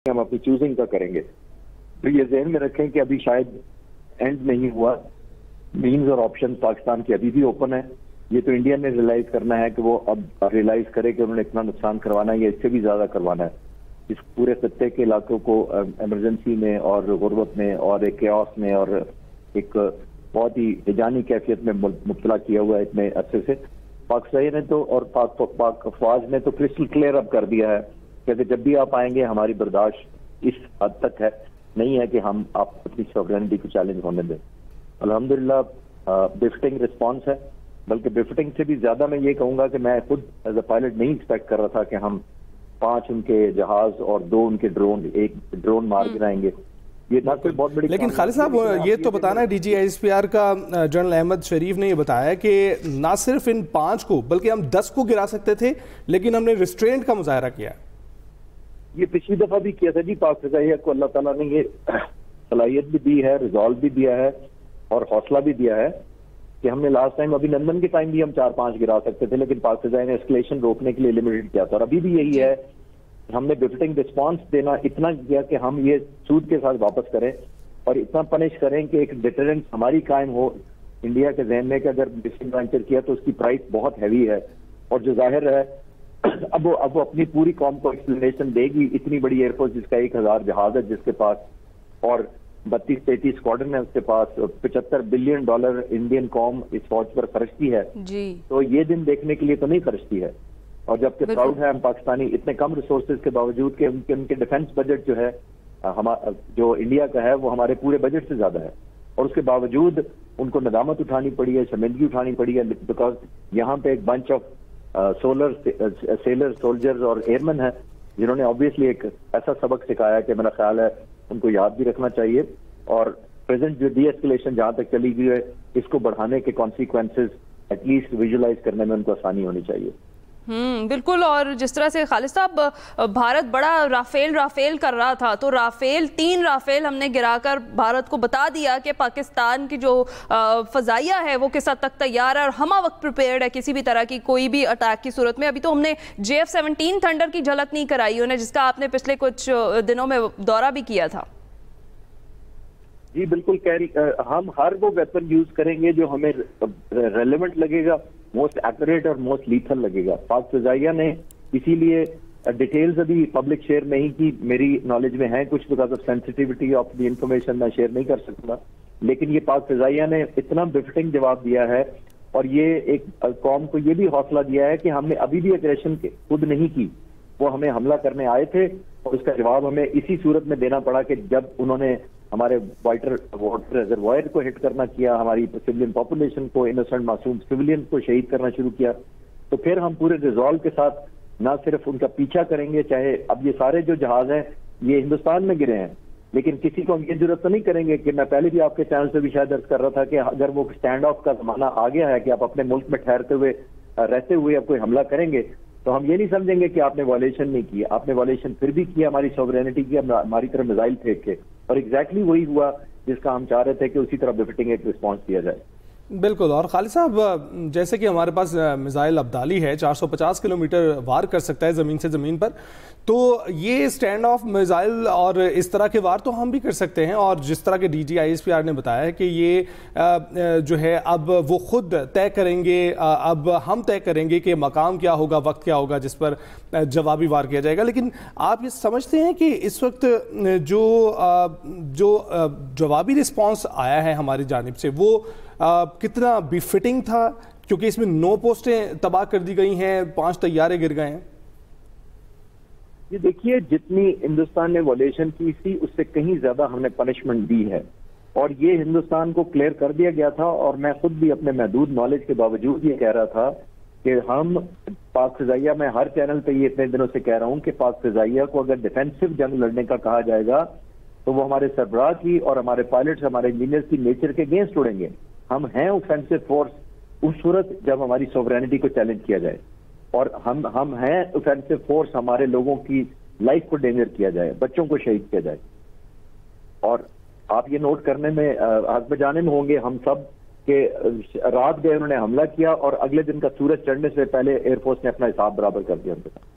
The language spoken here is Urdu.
ہم اپنی چوزنگ کا کریں گے. تو یہ ذہن میں رکھیں کہ ابھی شاید اینڈ نہیں ہوا. مینز اور آپشن پاکستان کی ابھی بھی اوپن ہے. یہ تو انڈیا نے ریلائز کرنا ہے کہ وہ اب ریلائز کرے کہ انہوں نے اتنا نقصان کروانا ہے یا اس سے بھی زیادہ کروانا ہے. اس پورے خطے کے علاقوں کو ایمرجنسی میں اور غربت میں اور ایک کیوس میں اور ایک بہت ہی ہیجانی کیفیت میں مبتلا کیا ہوا ہے اتنے عرصے سے. پاکستان نے تو اور پاک افواج نے تو کرسٹل کلیئر اب کر دیا ہے کہ جب بھی آپ آئیں گے ہماری برداشت اس حد تک ہے نہیں ہے کہ ہم آپ اپنی سوورینٹی کو چیلنج ہونے دیں. الحمدللہ بفٹنگ رسپانس ہے. بلکہ بفٹنگ سے بھی زیادہ میں یہ کہوں گا کہ میں خود ایز اے پائلٹ نہیں ایکسپیکٹ کر رہا تھا کہ ہم 5 ان کے جہاز اور 2 ان کے ڈرون، ایک ڈرون مار گرائیں گے. یہ نہ کوئی بہت بڑی. لیکن خالد صاحب یہ تو بتانا ہے D G S P R کا جنرل احمد شریف نے یہ بتایا کہ نہ صرف ان 5 کو بلکہ ہم 10 کو گرا سکتے تھے لیکن ہم نے ریسٹرینٹ کا مظاہرہ کیا. یہ پچھلی دفعہ بھی کیا تھا جی. پاک فضائیہ کو اللہ تعالیٰ نے یہ صلاحیت بھی دی ہے، ریزالو بھی دیا ہے اور حوصلہ بھی دیا ہے کہ ہم نے لاسٹ ٹائم ابھی لندن کے ٹائم بھی ہم 4-5 گرا سکتے تھے لیکن پاک فضائیہ نے اسکلیشن روکنے کے لیے لمیٹڈ کیا تھا. اور ابھی بھی یہی ہے، ہم نے بفٹنگ رسپانس دینا اتنا کیا کہ ہم یہ سود کے ساتھ واپس کریں اور اتنا پنش کریں کہ ایک ڈیٹرنس ہماری قائم ہو انڈیا کے ذہن میں کہ اگر مسنگ وینچر کیا تو اس کی پرائس بہت ہیوی ہے. اور جو ظاہر ہے اب وہ اپنی پوری قوم کو ایکسپلینیشن دے گی. اتنی بڑی ایئر فورس جس کا 1000 جہاز ہے جس کے پاس اور 32-33 اسکواڈرن ہے اس کے پاس، $75 بلین انڈین قوم اس فوج پر خرچتی ہے جی. تو یہ دن دیکھنے کے لیے تو نہیں خرچتی ہے. اور جبکہ پراؤڈ ہے ہم پاکستانی اتنے کم ریسورسز کے باوجود کہ ان کے ڈیفنس بجٹ جو ہے جو انڈیا کا ہے وہ ہمارے پورے بجٹ سے زیادہ ہے. اور اس کے باوجود ان کو ندامت اٹھانی پڑی ہے، شرمندگی اٹھانی پڑی ہے بیکاز یہاں پہ ایک بنچ آف سیلر سولجرز اور ایئرمین ہے جنہوں نے آبویسلی ایک ایسا سبق سکھایا کہ میرا خیال ہے ان کو یاد بھی رکھنا چاہیے. اور پریزنٹ جو ڈی ایسکلیشن جہاں تک چلی گئی ہے اس کو بڑھانے کے کانسیکوینسز ایٹ لیسٹ ویژولائز کرنے میں ان کو آسانی ہونی چاہیے. بالکل. اور جس طرح سے خالد صاحب بھارت بڑا رافیل کر رہا تھا تو 3 رافیل ہم نے گرا کر بھارت کو بتا دیا کہ پاکستان کی جو فضائیہ ہے وہ کس حد تک تیار ہے اور ہمہ وقت پریپیئرڈ ہے کسی بھی طرح کی کوئی بھی اٹیک کی صورت میں. ابھی تو ہم نے JF-17 تھنڈر کی جھلک نہیں کرائی انہیں جس کا آپ نے پچھلے کچھ دنوں میں دورہ بھی کیا تھا. جی بالکل. ہم ہر وہ ویپن یوز کریں گے جو ہمیں ریلیونٹ لگے گا، موسٹ ایکوریٹ اور موسٹ لیتھل لگے گا. پاک فضائیہ نے اسی لیے ڈیٹیلز ابھی پبلک شیئر نہیں کی. میری نالج میں ہے کچھ because of sensitivity of the information میں شیئر نہیں کر سکتا. لیکن یہ پاک فضائیہ نے اتنا بفٹنگ جواب دیا ہے اور یہ ایک قوم کو یہ بھی حوصلہ دیا ہے کہ ہم نے ابھی بھی اگریشن خود نہیں کی. وہ ہمیں حملہ کرنے آئے تھے اور اس کا جواب ہمیں اسی صورت میں دینا پڑا کہ جب انہوں نے ہمارے واٹر ریزروائر کو ہٹ کرنا کیا، ہماری سویلین پاپولیشن کو، انوسنٹ معصوم سویلین کو شہید کرنا شروع کیا. تو پھر ہم پورے ریزالو کے ساتھ نہ صرف ان کا پیچھا کریں گے، چاہے اب یہ سارے جو جہاز ہیں یہ ہندوستان میں گرے ہیں لیکن کسی کو ہم یہ ضرورت تو نہیں کریں گے کہ میں پہلے بھی آپ کے چینل سے بھی شاید عرض کر رہا تھا کہ اگر وہ اسٹینڈ آف کا زمانہ آ گیا ہے کہ آپ اپنے ملک میں ٹھہرتے ہوئے رہتے ہوئے اب کوئی حملہ کریں گے تو ہم یہ نہیں سمجھیں گے کہ آپ نے وائلیشن نہیں کی. آپ نے وائلیشن پھر بھی کیا ہماری سوورینٹی کی، ہماری طرف میزائل پھینک کے. اور ایگزیکٹلی وہی ہوا جس کا ہم چاہ رہے تھے کہ اسی طرح بفٹنگ ایک رسپانس دیا جائے. بالکل. اور خالد صاحب جیسے کہ ہمارے پاس میزائل ابدالی ہے 450 کلومیٹر وار کر سکتا ہے زمین سے زمین پر، تو یہ اسٹینڈ آف میزائل اور اس طرح کے وار تو ہم بھی کر سکتے ہیں. اور جس طرح کے DGISPR نے بتایا ہے کہ یہ جو ہے اب وہ خود طے کریں گے، اب ہم طے کریں گے کہ مقام کیا ہوگا، وقت کیا ہوگا جس پر جوابی وار کیا جائے گا. لیکن آپ یہ سمجھتے ہیں کہ اس وقت جو جوابی رسپانس آیا ہے ہماری جانب سے وہ کتنا بی فٹنگ تھا؟ کیونکہ اس میں 9 پوسٹیں تباہ کر دی گئی ہیں، 5 طیارے گر گئے ہیں. یہ دیکھیے جتنی ہندوستان نے وائلیشن کی تھی اس سے کہیں زیادہ ہم نے پنشمنٹ دی ہے اور یہ ہندوستان کو کلیئر کر دیا گیا تھا. اور میں خود بھی اپنے محدود نالج کے باوجود یہ کہہ رہا تھا کہ ہم پاک فضائیہ میں ہر چینل پہ یہ اتنے دنوں سے کہہ رہا ہوں کہ پاک فضائیہ کو اگر ڈیفینسو جنگ لڑنے کا کہا جائے گا تو وہ ہمارے سربراہ کی اور ہمارے پائلٹس، ہمارے انجینئرز کی نیچر کے اگینسٹ اڑیں گے. ہم ہیں اوفینسو فورس اس صورت جب ہماری سوورینٹی کو چیلنج کیا جائے اور ہم ہیں اوفینسو فورس ہمارے لوگوں کی لائف کو ڈینجر کیا جائے، بچوں کو شہید کیا جائے. اور آپ یہ نوٹ کرنے میں حق بجانے میں ہوں گے ہم سب کہ رات گئے انہوں نے حملہ کیا اور اگلے دن کا سورج چڑھنے سے پہلے ایئر فورس نے اپنا حساب برابر کر دیا ان کے ساتھ.